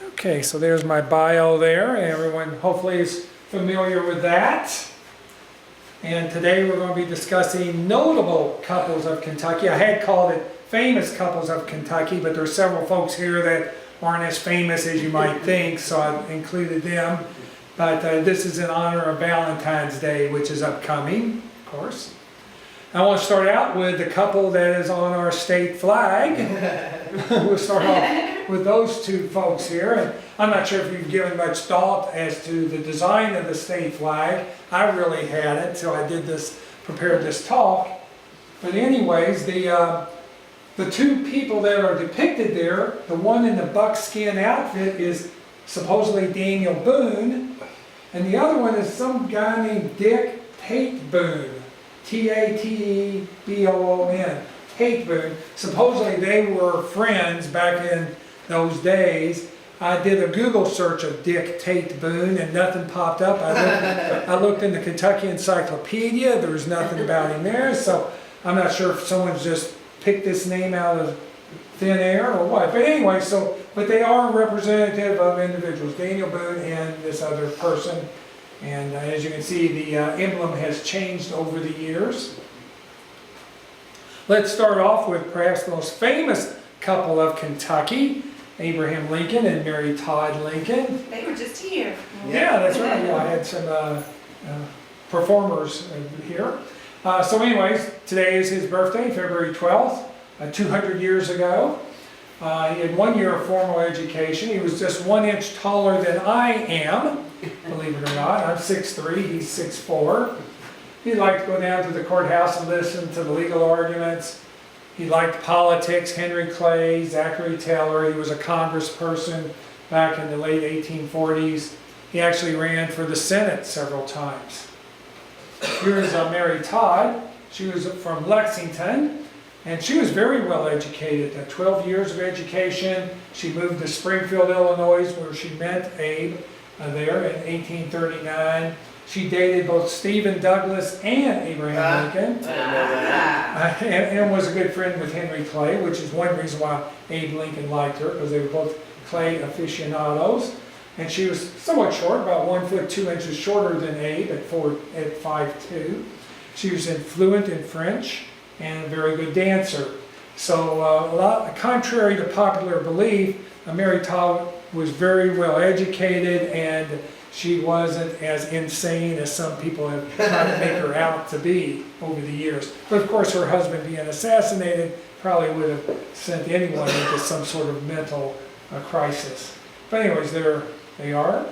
Okay, so there's my bio there. Everyone hopefully is familiar with that. And today we're going to be discussing notable couples of Kentucky. I had called it famous couples of Kentucky, but there are several folks here that aren't as famous as you might think, so I've included them. But this is in honor of Valentine's Day, which is upcoming, of course. I want to start out with the couple that is on our state flag. We'll start off with those two folks here. And I'm not sure if you've given much thought as to the design of the state flag. I really hadn't, so I prepared this talk. But anyways, the two people that are depicted there, the one in the buckskin outfit is supposedly Daniel Boone, and the other one is some guy named Dick Tate Boone. T-A-T-E-B-O-O-N, Tate Boone. Supposedly they were friends back in those days. I did a Google search of Dick Tate Boone and nothing popped up. I looked in the Kentucky Encyclopedia, there was nothing about him there, so I'm not sure if someone's just picked this name out of thin air or what. But anyway, but they are representative of individuals, Daniel Boone and this other person. And as you can see, the emblem has changed over the years. Let's start off with perhaps the most famous couple of Kentucky, Abraham Lincoln and Mary Todd Lincoln. They were just here. Yeah, that's right. Yeah, I had some performers here. So anyways, today is his birthday, February 12th, 200 years ago. He had 1 year of formal education. He was just 1 inch taller than I am, believe it or not. I'm 6'3", he's 6'4". He liked to go down to the courthouse and listen to the legal arguments. He liked politics, Henry Clay, Zachary Taylor. He was a congressperson back in the late 1840s. He actually ran for the Senate several times. Here's Mary Todd. She was from Lexington. And she was very well educated, 12 years of education. She moved to Springfield, Illinois, where she met Abe there in 1839. She dated both Stephen Douglas and Abraham Lincoln. And was a good friend with Henry Clay, which is one reason why Abe Lincoln liked her, because they were both Clay aficionados. And she was somewhat short, about 1 foot 2 inches shorter than Abe at 5'2". She was fluent in French and a very good dancer. So contrary to popular belief, Mary Todd was very well educated, and she wasn't as insane as some people have tried to make her out to be over the years. But of course her husband being assassinated probably would have sent anyone into some sort of mental crisis. But anyways, there they are.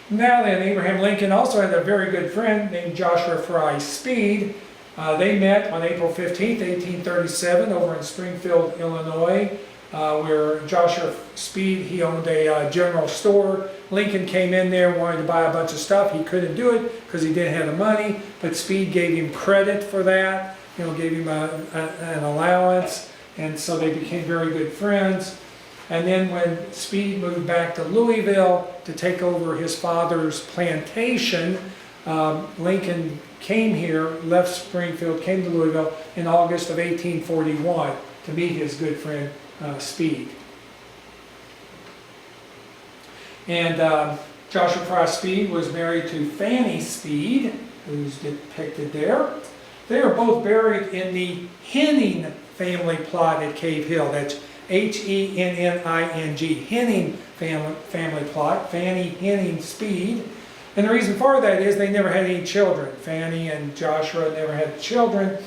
Now then, Abraham Lincoln also had a very good friend named Joshua Fry Speed. They met on April 15th, 1837 over in Springfield, Illinois, where Joshua Speed, he owned a general store. Lincoln came in there, wanted to buy a bunch of stuff. He couldn't do it because he didn't have the money, but Speed gave him credit for that, gave him an allowance, and so they became very good friends. And then when Speed moved back to Louisville to take over his father's plantation, Lincoln came here, left Springfield, came to Louisville in August of 1841 to meet his good friend Speed. And Joshua Fry Speed was married to Fanny Speed, who's depicted there. They are both buried in the Henning family plot at Cave Hill. That's Henning, Henning family plot, Fanny Henning Speed. And the reason for that is they never had any children. Fanny and Joshua never had children,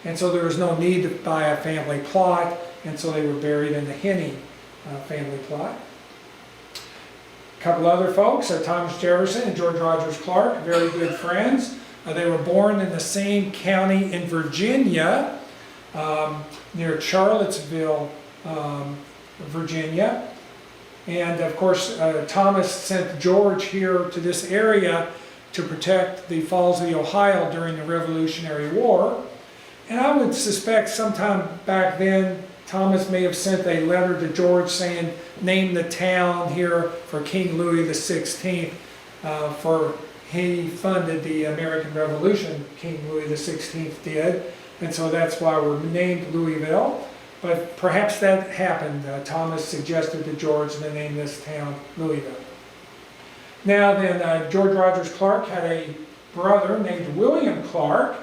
and so there was no need to buy a family plot, and so they were buried in the Henning family plot. A couple other folks, Thomas Jefferson and George Rogers Clark, very good friends. They were born in the same county in Virginia, near Charlottesville, Virginia. And of course Thomas sent George here to this area to protect the Falls of the Ohio during the Revolutionary War. And I would suspect sometime back then Thomas may have sent a letter to George saying, name the town here for King Louis XVI, for he funded the American Revolution, King Louis XVI did. And so that's why we're named Louisville. but perhaps that happened. Thomas suggested to George to name this town Louisville. Now then, George Rogers Clark had a brother named William Clark,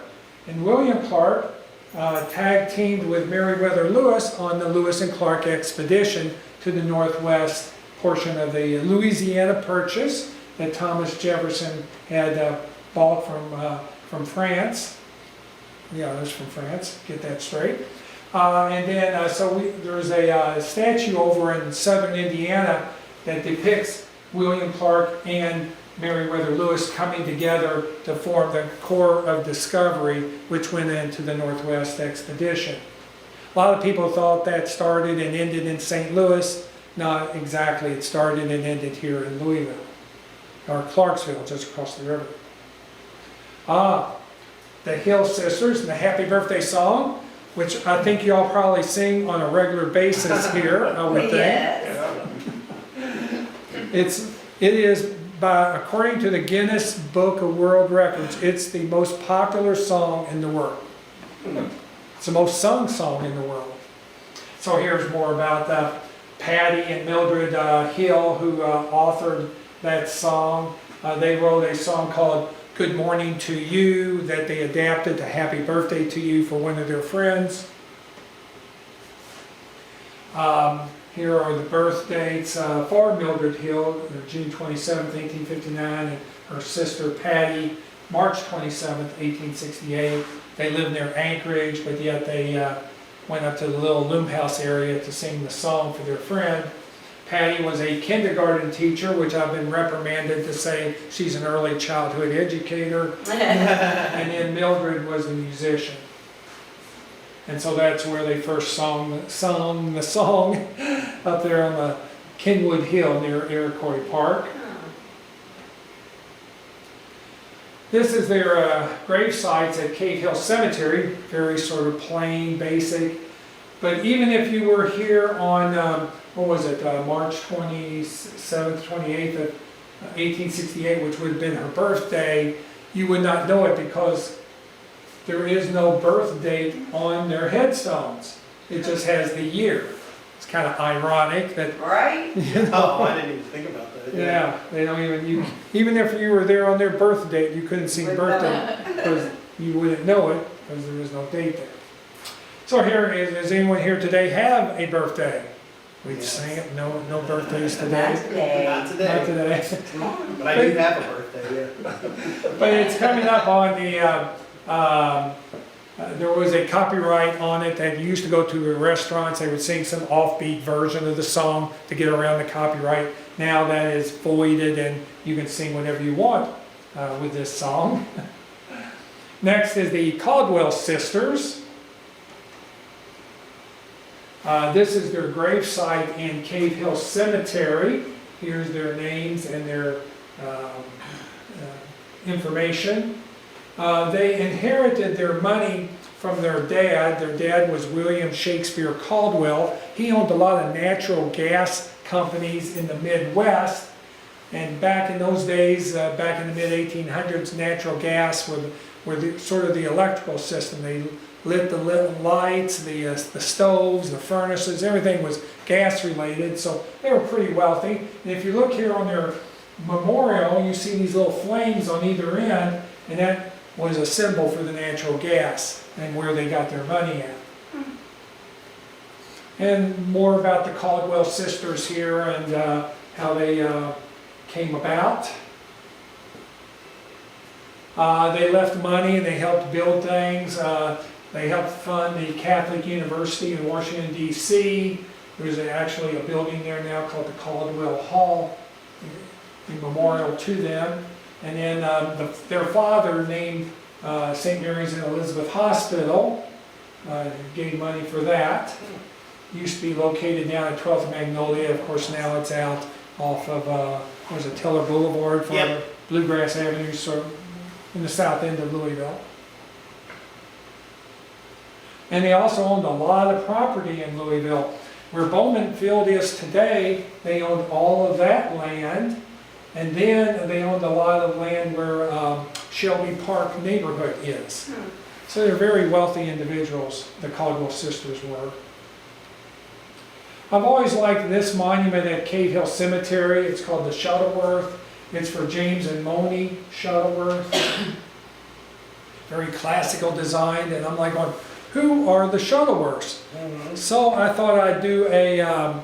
and William Clark tag teamed with Meriwether Lewis on the Lewis and Clark expedition to the northwest portion of the Louisiana Purchase that Thomas Jefferson had bought from France. Yeah, it was from France, get that straight. And then, there's a statue over in southern Indiana that depicts William Clark and Meriwether Lewis coming together to form the Corps of Discovery, which went into the Northwest Expedition. A lot of people thought that started and ended in St. Louis. Not exactly, it started and ended here in Louisville, or Clarksville, just across the river. The Hill Sisters and the Happy Birthday song, which I think you all probably sing on a regular basis here, I would think. It is, according to the Guinness Book of World Records, it's the most popular song in the world. It's the most sung song in the world. So here's more about Patty and Mildred Hill, who authored that song. They wrote a song called Good Morning to You that they adapted to Happy Birthday to You for one of their friends. Here are the birth dates for Mildred Hill, June 27th, 1859, and her sister Patty, March 27th, 1868. They lived near Anchorage, but yet they went up to the little loom house area to sing the song for their friend. Patty was a kindergarten teacher, which I've been reprimanded to say she's an early childhood educator. And then Mildred was a musician. And so that's where they first sung the song up there on the Kenwood Hill near Iroquois Park. This is their grave sites at Cave Hill Cemetery, very sort of plain, basic. But even if you were here on, March 27th, 28th of 1868, which would have been her birthday, you would not know it because there is no birth date on their headstones. It just has the year. It's kind of ironic that... Right? You know, Oh, I didn't even think about that. yeah, they don't even if you were there on their birth date, you couldn't sing birthday because you wouldn't know it because there was no date there. So here, does anyone here today have a birthday? We'd sing it, no birthdays today. Not today. Not today. Not today. But I do have a birthday, yeah. But it's coming up on the, there was a copyright on it that used to go to the restaurants. They would sing some offbeat version of the song to get around the copyright. Now that is voided and you can sing whatever you want with this song. Next is the Caldwell Sisters. This is their gravesite in Cave Hill Cemetery. Here's their names and their information. They inherited their money from their dad. Their dad was William Shakespeare Caldwell. He owned a lot of natural gas companies in the Midwest. And back in those days, back in the mid-1800s, natural gas were sort of the electrical system. They lit the lights, the stoves, the furnaces, everything was gas related, so they were pretty wealthy. And if you look here on their memorial, you see these little flames on either end, and that was a symbol for the natural gas and where they got their money at. And more about the Caldwell sisters here and how they came about. They left money and they helped build things. They helped fund the Catholic University in Washington, D.C. There's actually a building there now called the Caldwell Hall, in memorial to them. And then their father named St. Mary's and Elizabeth Hospital, gave money for that. Used to be located down at 12th Magnolia. Of course, now it's out off of, Teller Boulevard, for Bluegrass Avenue, sort of in the south end of Louisville. And they also owned a lot of property in Louisville. Where Bowman Field is today, they owned all of that land. And then they owned a lot of land where Shelby Park neighborhood is. So they're very wealthy individuals, the Caldwell sisters were. I've always liked this monument at Cave Hill Cemetery. It's called the Shuttleworth. It's for James and Moni Shuttleworth. Very classical design, and I'm like going, who are the Shuttleworths? So I thought I'd do a,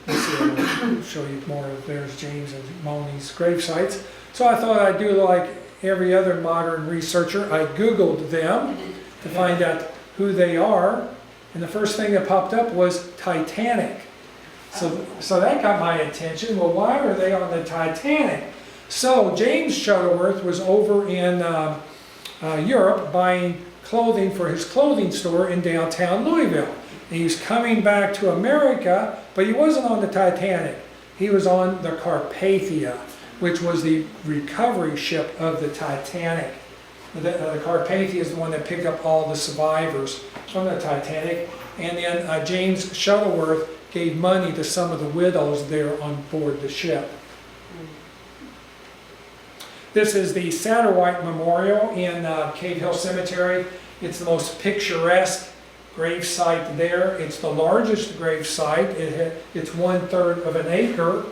let's see, I'll show you more. There's James and Moni's grave sites. So I thought I'd do like every other modern researcher. I Googled them to find out who they are. And the first thing that popped up was Titanic. So that got my attention. Well, why are they on the Titanic? So James Shuttleworth was over in Europe buying clothing for his clothing store in downtown Louisville. And he was coming back to America, but he wasn't on the Titanic. He was on the Carpathia, which was the recovery ship of the Titanic. The Carpathia is the one that picked up all the survivors from the Titanic. And then James Shuttleworth gave money to some of the widows there on board the ship. This is the Satterwhite Memorial in Cave Hill Cemetery. It's the most picturesque grave site there. It's the largest grave site. It's 1/3 of an acre.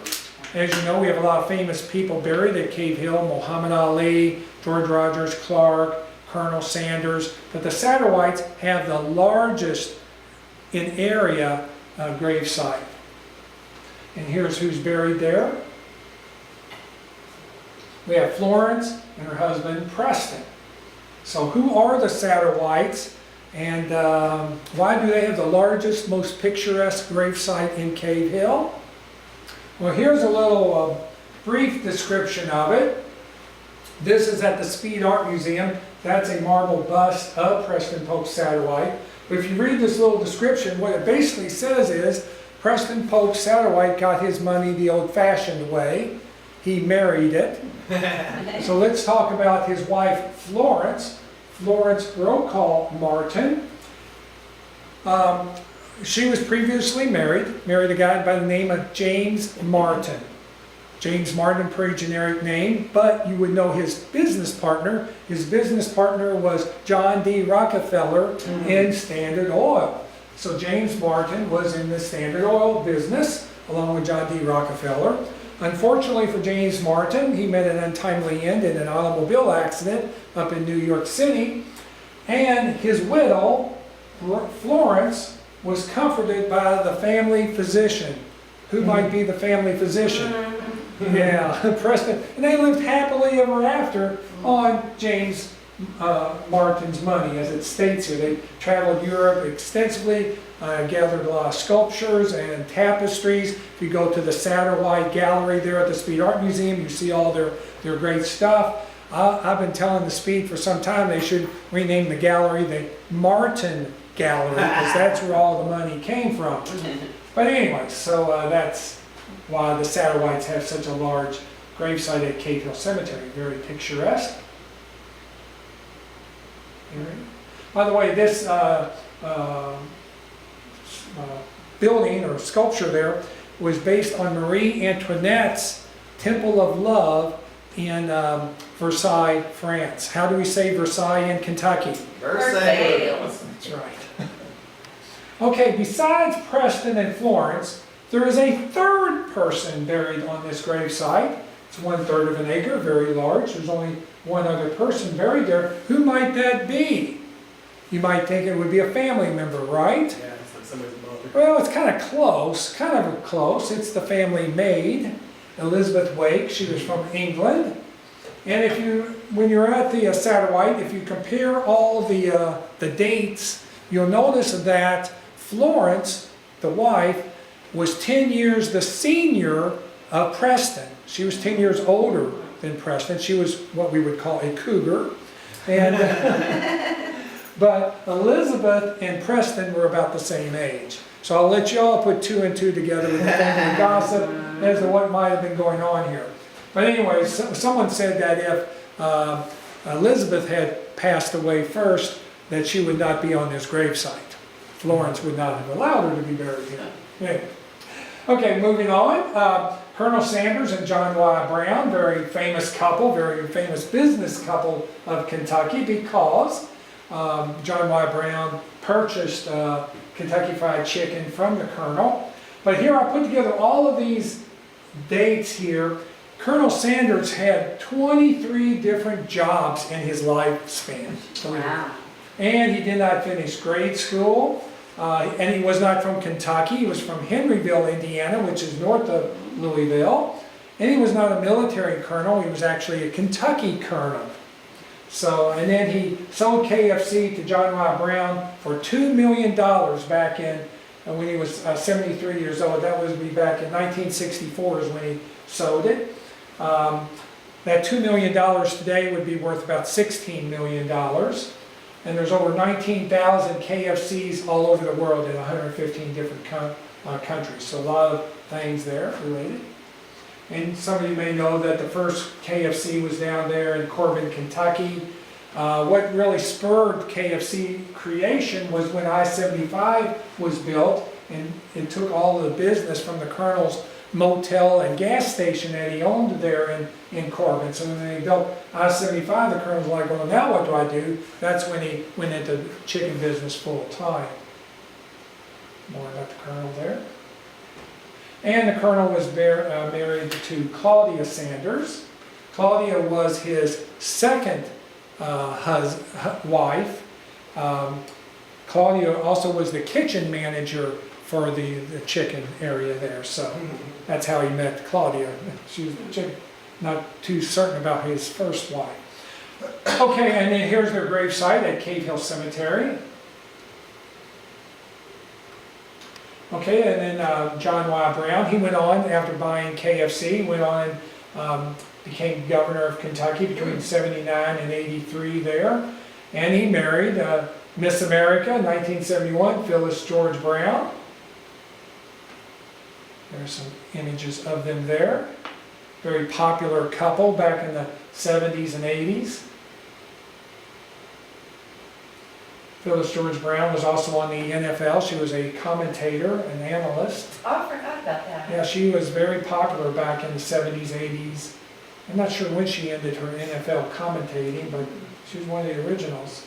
As you know, we have a lot of famous people buried at Cave Hill: Muhammad Ali, George Rogers Clark, Colonel Sanders. But the Satterwhites have the largest in area grave site. And here's who's buried there. We have Florence and her husband Preston. So who are the Satterwhites, and why do they have the largest, most picturesque grave site in Cave Hill? Well, here's a little brief description of it. This is at the Speed Art Museum. That's a marble bust of Preston Polk Satterwhite. But if you read this little description, what it basically says is Preston Polk Satterwhite got his money the old-fashioned way. He married it. So let's talk about his wife, Florence. Florence Brokaw Martin. She was previously married a guy by the name of James Martin. James Martin, pretty generic name, but you would know his business partner. His business partner was John D. Rockefeller in Standard Oil. So James Martin was in the Standard Oil business along with John D. Rockefeller. Unfortunately for James Martin, he met an untimely end in an automobile accident up in New York City, and his widow, Florence, was comforted by the family physician. Who might be the family physician? Yeah, Preston. And they lived happily ever after on James Martin's money, as it states here. They traveled Europe extensively, gathered a lot of sculptures and tapestries. If you go to the Satterwhite Gallery there at the Speed Art Museum, you see all their great stuff. I've been telling the Speed for some time they should rename the gallery the Martin Gallery, because that's where all the money came from. But anyway, so that's why the Satterwhites have such a large gravesite at Cave Hill Cemetery. Very picturesque. By the way, this building or sculpture there was based on Marie Antoinette's Temple of Love in Versailles, France. How do we say Versailles in Kentucky? Versailles. That's right. Okay, besides Preston and Florence, there is a third person buried on this grave site. It's 1/3 of an acre, very large. There's only one other person buried there. Who might that be? You might think it would be a family member, right? Yeah, it's like somebody's mother. Well, it's kind of close. It's the family maid, Elizabeth Wake. She was from England. And when you're at the Satterwhite, if you compare all the dates, you'll notice that Florence, the wife, was 10 years the senior of Preston. She was 10 years older than Preston. She was what we would call a cougar. And but Elizabeth and Preston were about the same age. So I'll let you all put 2 and 2 together with the family gossip as to what might have been going on here. But anyway, someone said that if Elizabeth had passed away first, that she would not be on this gravesite. Florence would not have allowed her to be buried here. Anyway. Okay, moving on. Colonel Sanders and John Y. Brown, very famous couple, very famous business couple of Kentucky, because John Y. Brown purchased Kentucky Fried Chicken from the Colonel. But here I put together all of these dates here. Colonel Sanders had 23 different jobs in his lifespan. Wow. And he did not finish grade school. And he was not from Kentucky. He was from Henryville, Indiana, which is north of Louisville. And he was not a military colonel. He was actually a Kentucky colonel. So, and then he sold KFC to John Y. Brown for $2 million back in, when he was 73 years old. That would be back in 1964 is when he sold it. That $2 million today would be worth about $16 million. And there's over 19,000 KFCs all over the world in 115 different countries. So a lot of things there related. And some of you may know that the first KFC was down there in Corbin, Kentucky. What really spurred KFC creation was when I-75 was built, and it took all the business from the Colonel's motel and gas station that he owned there in Corbin. So when they built I-75, the Colonel's like, well, now what do I do? That's when he went into the chicken business full time. More about the Colonel there. And the Colonel was married to Claudia Sanders. Claudia was his second wife. Claudia also was the kitchen manager for the chicken area there. So that's how he met Claudia. She was not too certain about his first wife. Okay, and then here's their gravesite at Cave Hill Cemetery. Okay, and then John Y. Brown, he went on, after buying KFC, went on and became governor of Kentucky between 79 and 83 there. And he married Miss America, 1971, Phyllis George Brown. There's some images of them there. Very popular couple back in the 70s and 80s. Phyllis George Brown was also on the NFL. She was a commentator, an analyst. Oh, I forgot about that. Yeah, she was very popular back in the 70s, 80s. I'm not sure when she ended her NFL commentating, but she was one of the originals.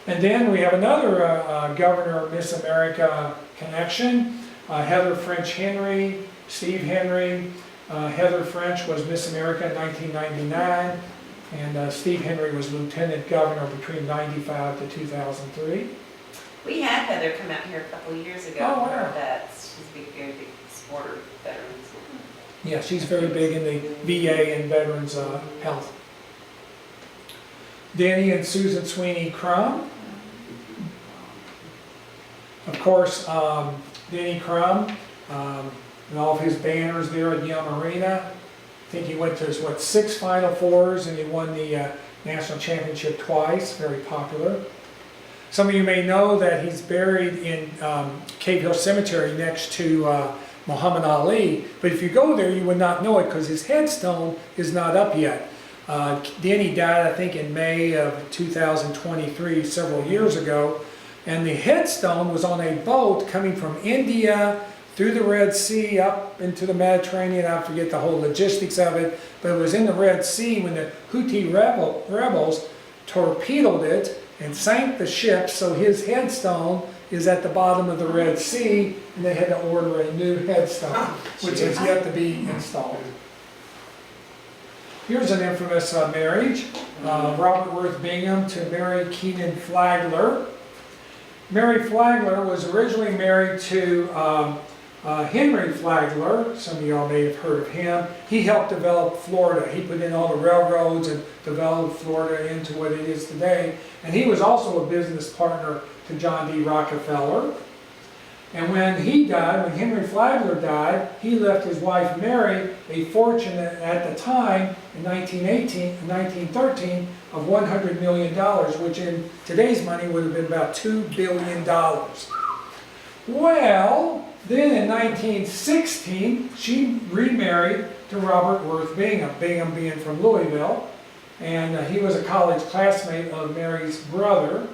And then we have another Governor Miss America connection. Heather French Henry, Steve Henry. Heather French was Miss America in 1999. And Steve Henry was lieutenant governor between 95 to 2003. We had Heather come out here a couple of years ago. Oh, wow. For our vets. She's a very big supporter of veterans. Yeah, she's very big in the VA and veterans health. Danny and Susan Sweeney Crum. Of course, Danny Crum and all of his banners there at Yum Arena. I think he went to his, 6 Final Fours, and he won the national championship twice, very popular. Some of you may know that he's buried in Cave Hill Cemetery next to Muhammad Ali, but if you go there you would not know it because his headstone is not up yet. Danny died, I think, in May of 2023, several years ago, and the headstone was on a boat coming from India through the Red Sea up into the Mediterranean. I forget the whole logistics of it, but it was in the Red Sea when the Houthi rebels torpedoed it and sank the ship, so his headstone is at the bottom of the Red Sea, and they had to order a new headstone, which has yet to be installed. Here's an infamous marriage. Robert Worth Bingham to Mary Keenan Flagler. Mary Flagler was originally married to Henry Flagler. Some of y'all may have heard of him. He helped develop Florida. He put in all the railroads and developed Florida into what it is today. And he was also a business partner to John D. Rockefeller. And when he died, when Henry Flagler died, he left his wife Mary a fortune at the time, in 1913, of $100 million, which in today's money would have been about $2 billion. Well, then in 1916, she remarried to Robert Worth Bingham, Bingham being from Louisville, and he was a college classmate of Mary's brother.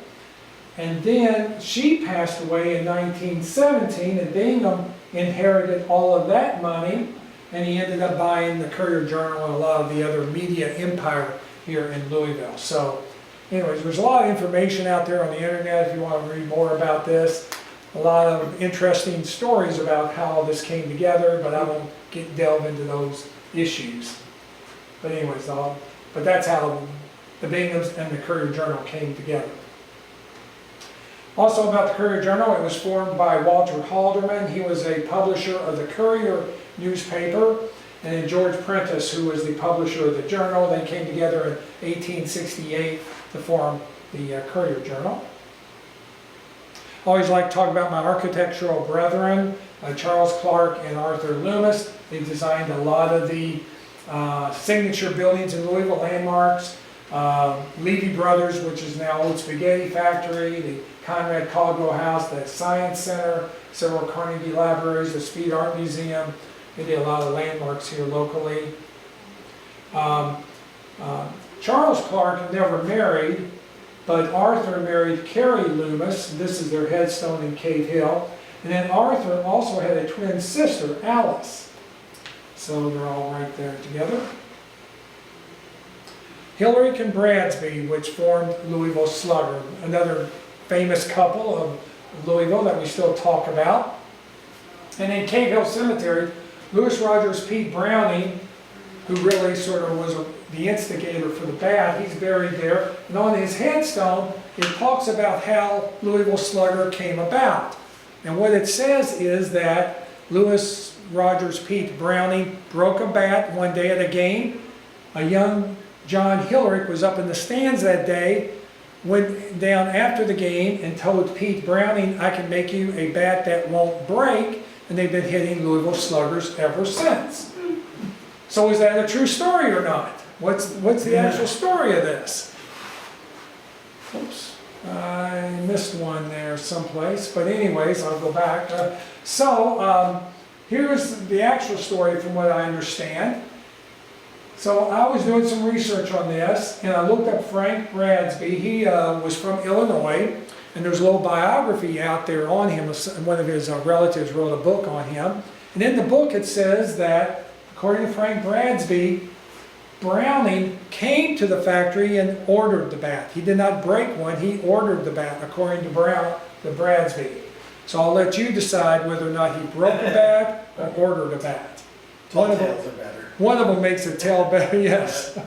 And then she passed away in 1917, and Bingham inherited all of that money, and he ended up buying the Courier-Journal and a lot of the other media empire here in Louisville. So anyways, there's a lot of information out there on the internet if you want to read more about this. a lot of interesting stories about how all this came together, but I won't delve into those issues. But anyways, but that's how the Binghams and the Courier-Journal came together. Also about the Courier-Journal, it was formed by Walter Halderman. He was a publisher of the Courier newspaper, and then George Prentice, who was the publisher of the Journal. They came together in 1868 to form the Courier-Journal. I always like to talk about my architectural brethren, Charles Clark and Arthur Loomis. They designed a lot of the signature buildings in Louisville, landmarks. Levy Brothers, which is now Old Spaghetti Factory, the Conrad Caldwell House, the Science Center, several Carnegie Libraries, the Speed Art Museum. They did a lot of landmarks here locally. Charles Clark never married, but Arthur married Carrie Loomis. This is their headstone in Cave Hill. And then Arthur also had a twin sister, Alice. So they're all right there together. Hilaric and Bradsby, which formed Louisville Slugger, another famous couple of Louisville that we still talk about. And in Cave Hill Cemetery, Louis Rogers Pete Browning, who really sort of was the instigator for the bat, he's buried there. And on his headstone, it talks about how Louisville Slugger came about. And what it says is that Louis Rogers Pete Browning broke a bat one day at a game. A young John Hilaric was up in the stands that day, went down after the game and told Pete Browning, I can make you a bat that won't break. And they've been hitting Louisville Sluggers ever since. So is that a true story or not? What's the actual story of this? Oops, I missed one there someplace. But anyways, I'll go back. Here's the actual story from what I understand. So I was doing some research on this, and I looked up Frank Bradsby. He was from Illinois, and there's a little biography out there on him. One of his relatives wrote a book on him. And in the book it says that, according to Frank Bradsby, Browning came to the factory and ordered the bat. He did not break one, he ordered the bat, according to Bradsby. So I'll let you decide whether or not he broke a bat or ordered a bat. Tall tales are better. One of them makes a tale better, yes.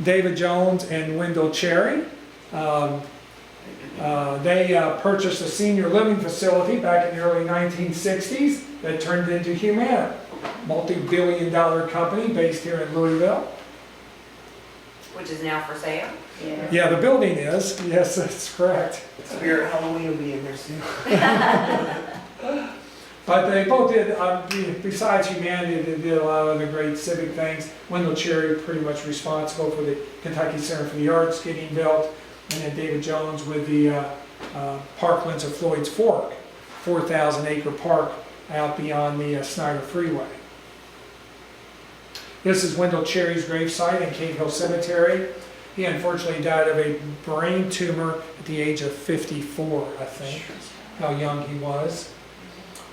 David Jones and Wendell Cherry. They purchased a senior living facility back in the early 1960s that turned into Humana, multi-billion-dollar company based here in Louisville. Which is now for sale. Yeah, the building is. Yes, that's correct. Spirit Halloween will be in there soon. But they both did, besides humanity, they did a lot of other great civic things. Wendell Cherry pretty much responsible for the Kentucky Center for the Arts getting built, and then David Jones with the Parklands of Floyd's Fork, 4,000-acre park out beyond the Snyder Freeway. This is Wendell Cherry's gravesite in Cave Hill Cemetery. He unfortunately died of a brain tumor at the age of 54, I think, how young he was.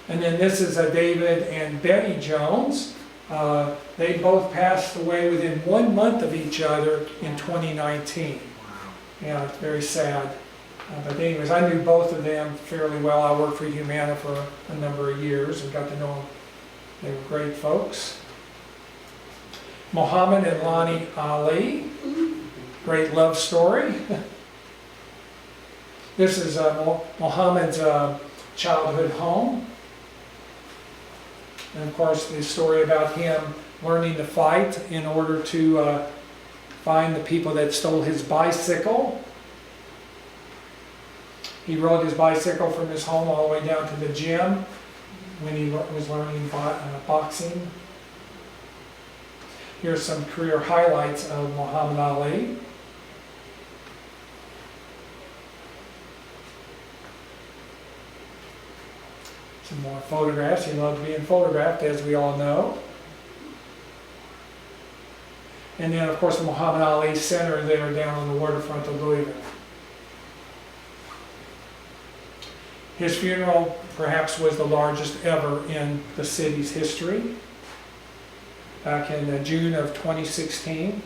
And then this is David and Betty Jones. They both passed away within 1 month of each other in 2019. Yeah, it's very sad. But anyways, I knew both of them fairly well. I worked for Humana for a number of years and got to know them. They were great folks. Muhammad and Lonnie Ali, great love story. This is Muhammad's childhood home. And of course the story about him learning to fight in order to find the people that stole his bicycle. He rode his bicycle from his home all the way down to the gym when he was learning boxing. Here's some career highlights of Muhammad Ali. Some more photographs. He loved being photographed, as we all know. And then, of course, the Muhammad Ali Center there down on the waterfront of Louisville. His funeral, perhaps, was the largest ever in the city's history, back in June of 2016.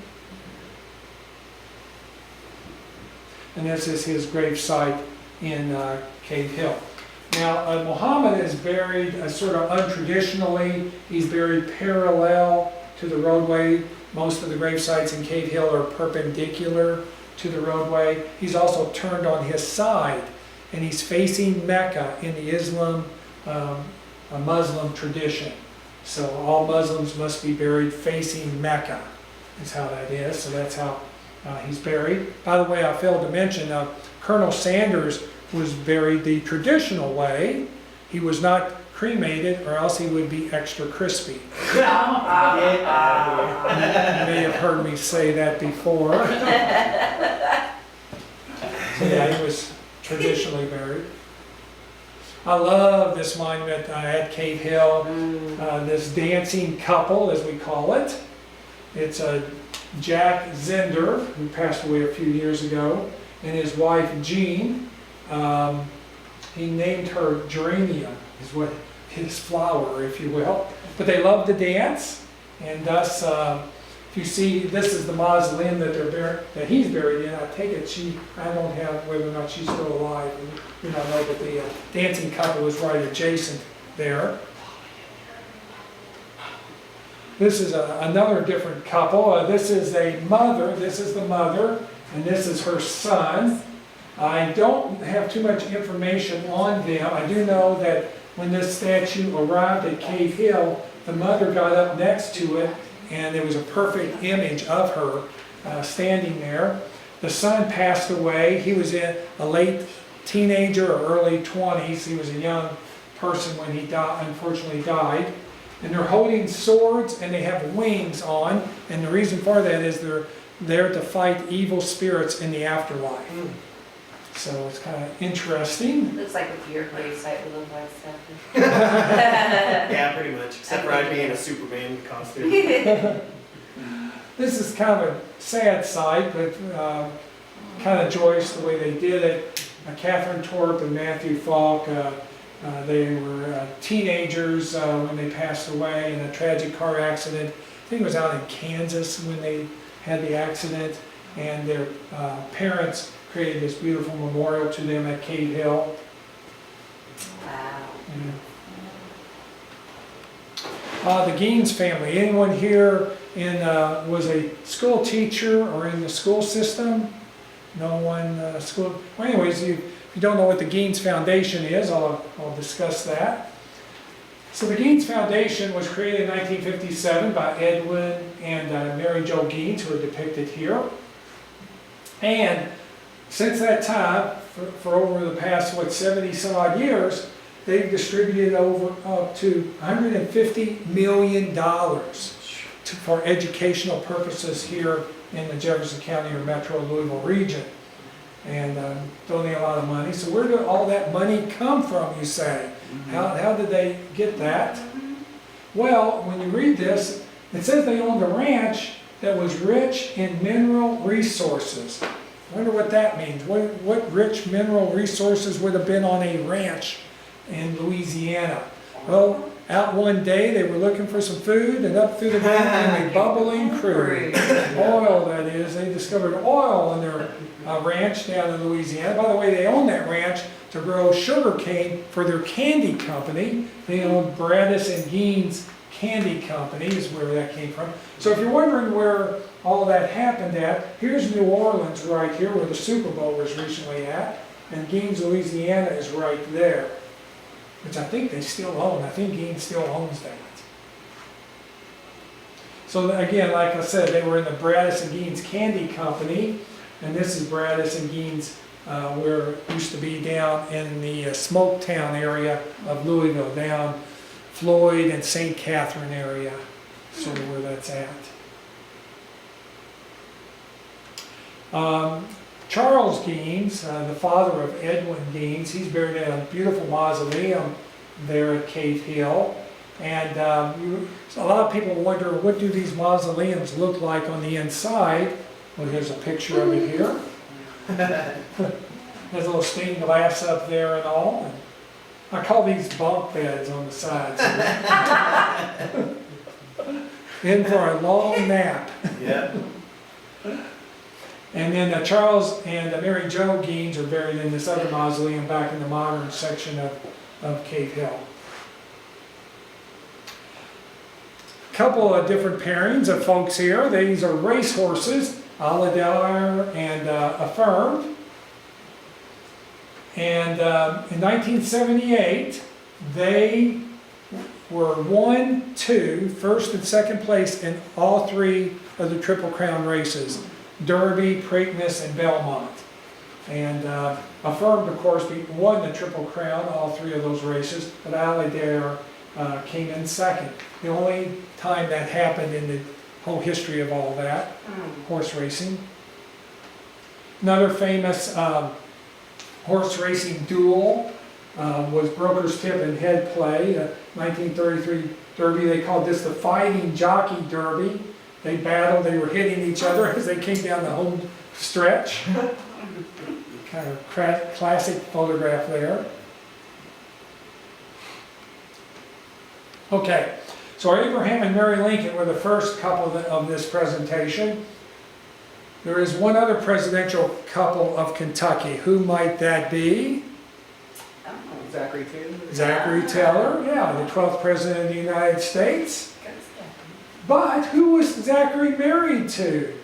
And this is his gravesite in Cave Hill. Now, Muhammad is buried sort of untraditionally. He's buried parallel to the roadway. Most of the grave sites in Cave Hill are perpendicular to the roadway. He's also turned on his side, and he's facing Mecca in the a Muslim tradition. So all Muslims must be buried facing Mecca, is how that is. So that's how he's buried. By the way, I failed to mention, Colonel Sanders was buried the traditional way. He was not cremated, or else he would be extra crispy. You may have heard me say that before. So yeah, he was traditionally buried. I love this monument at Cave Hill, this dancing couple, as we call it. It's Jack Zender, who passed away a few years ago, and his wife Jean. He named her Geranium, is what his flower, if you will. But they love to dance, and thus, if you see, this is the mausoleum that he's buried in. I take it I don't have whether or not she's still alive. We don't know, but the dancing couple is right adjacent there. This is another different couple. This is a mother. This is the mother, and this is her son. I don't have too much information on them. I do know that when this statue arrived at Cave Hill, the mother got up next to it, and there was a perfect image of her standing there. The son passed away. He was a late teenager or early 20s. He was a young person when he unfortunately died. And they're holding swords, and they have wings on, and the reason for that is they're there to fight evil spirits in the afterlife. So it's kind of interesting. Looks like what your grave site would look like, stuff. Yeah, pretty much. Except for I'd be in a Superman costume. This is kind of a sad sight, but kind of joyous the way they did it. Catherine Torp and Matthew Falk, they were teenagers when they passed away in a tragic car accident. I think it was out in Kansas when they had the accident, and their parents created this beautiful memorial to them at Cave Hill. Wow. The Gaines family. Anyone here was a school teacher or in the school system? No one school. Well, anyways, if you don't know what the Gaines Foundation is, I'll discuss that. So the Gaines Foundation was created in 1957 by Edwin and Mary Jo Gaines, who are depicted here. And since that time, for over the past, 70 some odd years, they've distributed up to $150 million for educational purposes here in the Jefferson County or Metro Louisville region. And donate a lot of money. So where did all that money come from, you say? How did they get that? Well, when you read this, it says they owned a ranch that was rich in mineral resources. I wonder what that means. What rich mineral resources would have been on a ranch in Louisiana? Well, out one day they were looking for some food, and up through the ground came a bubbling crude. Oil, that is. They discovered oil in their ranch down in Louisiana. By the way, they own that ranch to grow sugar cane for their candy company. They own Bradis and Gaines Candy Company is where that came from. So if you're wondering where all that happened at, here's New Orleans right here where the Super Bowl was recently at, and Gaines, Louisiana is right there, which I think they still own. I think Gaines still owns that. So again, like I said, they were in the Bradis and Gaines Candy Company, and this is Bradis and Gaines where it used to be down in the Smoketown area of Louisville, down Floyd and St. Catherine area, sort of where that's at. Charles Gaines, the father of Edwin Gaines, he's buried in a beautiful mausoleum there at Cave Hill. And so a lot of people wonder, what do these mausoleums look like on the inside? Well, here's a picture of it here. There's a little stained glass up there and all. And I call these bunk beds on the sides. In for a long nap. Yeah. And then Charles and Mary Jo Gaines are buried in this other mausoleum back in the modern section of Cave Hill. A couple of different pairings of folks here. These are race horses, Aladar and Affirmed. And in 1978, they were 1, 2, first and second place in all 3 of the Triple Crown races. Derby, Preakness, and Belmont. And Affirmed, of course, won the Triple Crown, all 3 of those races, but Aladar came in second. The only time that happened in the whole history of all that, horse racing. Another famous horse racing duel was Broker's Tip and Head Play, 1933 Derby. They called this the Fighting Jockey Derby. They battled, they were hitting each other as they came down the home stretch. Kind of classic photograph there. Okay, so Abraham and Mary Lincoln were the first couple of this presentation. There is one other presidential couple of Kentucky. Who might that be? Zachary Taylor. Zachary Taylor, yeah, the 12th president of the United States. But who was Zachary married to?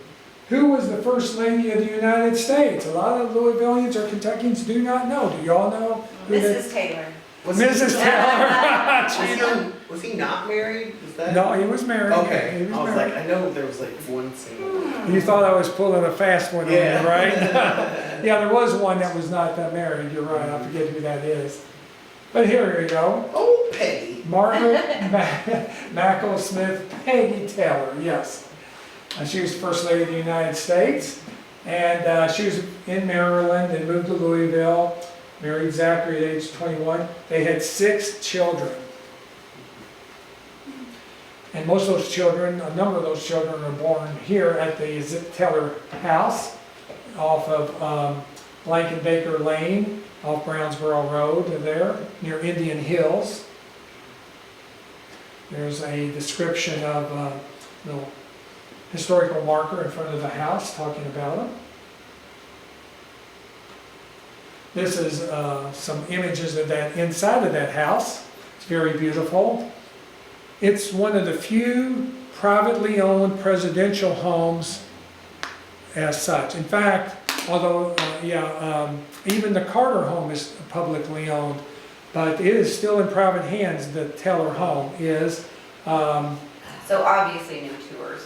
Who was the first lady of the United States? A lot of Louisvillians or Kentuckians do not know. Do y'all know? Mrs. Taylor. Mrs. Taylor. Was he not married? Is that? No, he was married. Okay. He was I was married. like, I know there was like one single. You thought I was pulling a fast one on you, Yeah. right? Yeah, there was one that was not married. You're right. I forget who that is. But here you go. Oh, Peggy. Margaret Mackle Smith, Peggy Taylor, yes. She was First Lady of the United States, and she was in Maryland and moved to Louisville, married Zachary at age 21. They had 6 children. And most of those children, a number of those children were born here at the Taylor house off of Blankenbaker Lane, off Brownsboro Road there, near Indian Hills. There's a description of a little historical marker in front of the house talking about them. This is some images of that inside of that house. It's very beautiful. It's one of the few privately owned presidential homes as such. In fact, although, even the Carter home is publicly owned, but it is still in private hands. The Taylor home is. So obviously no tours.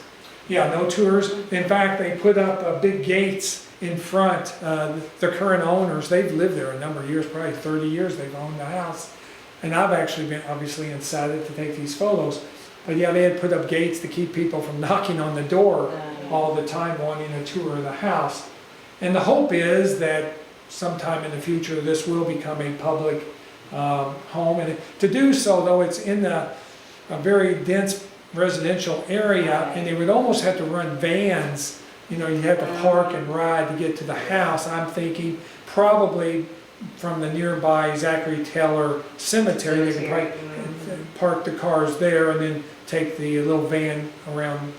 Yeah, no tours. In fact, they put up big gates in front. The current owners, they've lived there a number of years, probably 30 years they've owned the house. And I've actually been obviously inside it to take these photos. But yeah, they had put up gates to keep people from knocking on the door all the time wanting a tour of the house. And the hope is that sometime in the future this will become a public home. And to do so, though, it's in a very dense residential area, and they would almost have to run vans. You know, you'd have to park and ride to get to the house. I'm thinking probably from the nearby Zachary Taylor Cemetery, they could probably park the cars there and then take the little van around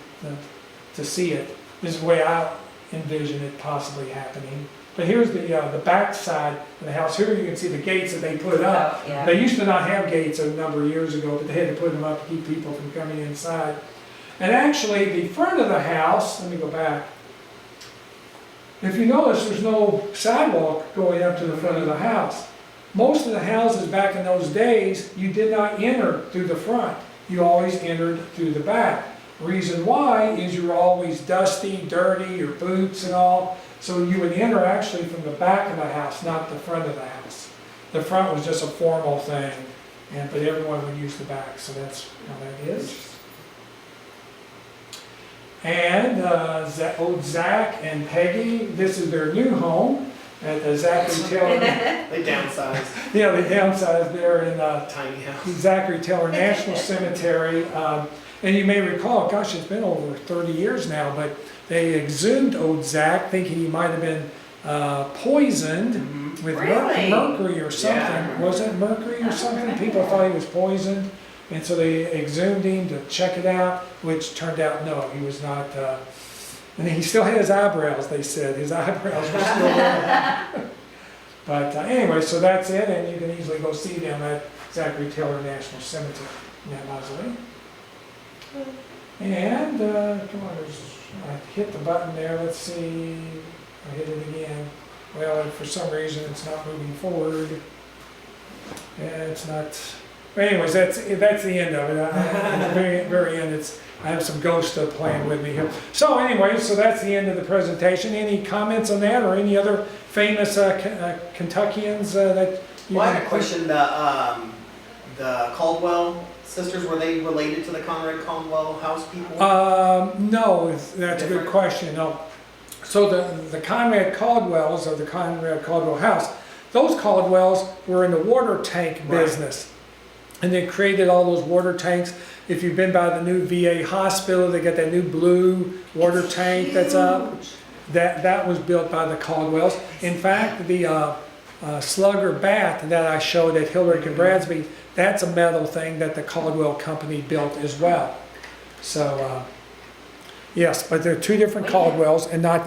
to see it. This is the way I envision it possibly happening. But here's the back side of the house. Here you can see the gates that they put up. Yeah. They used to not have gates a number of years ago, but they had to put them up to keep people from coming inside. And actually, the front of the house, let me go back. If you notice, there's no sidewalk going up to the front of the house. Most of the houses back in those days, you did not enter through the front. You always entered through the back. Reason why is you were always dusty, dirty, your boots and all. So you would enter actually from the back of the house, not the front of the house. The front was just a formal thing, but everyone would use the back, so that's how that is. And old Zach and Peggy, this is their new home at the Zachary Taylor. They downsized. Yeah, they downsized there in Tiny house. Zachary Taylor National Cemetery. And you may recall, gosh, it's been over 30 years now, but they exhumed old Zach thinking he might have been poisoned with Really? mercury or something. Yeah. Was it mercury or something? People thought he was poisoned. And so they exhumed him to check it out, which turned out no, he was not And he still had his eyebrows, they said. His eyebrows were still there. But anyway, so that's it, and you can easily go see them at Zachary Taylor National Cemetery in that mausoleum. And, come on, I hit the button there, let's see, I hit it again. Well, for some reason, it's not moving forward. And it's not, but anyways, that's the end of it. At the very end, I have some ghosts playing with me here. So anyway, so that's the end of the presentation. Any comments on that, or any other famous Kentuckians that you Well, I want had a question. The Caldwell sisters, were they related to the Conrad Caldwell house people? No, that's a good question. No. So the Conrad Caldwells, or the Conrad Caldwell house, those Caldwells were in the water tank business. And they created all those water tanks. If you've been by the new VA hospital, they got that new blue water tank that's up. That was built by the Caldwells. In fact, the Slugger bat that I showed at Hillerick and Bradsby, that's a metal thing that the Caldwell company built as well. So, yes, but they're two different Caldwells and not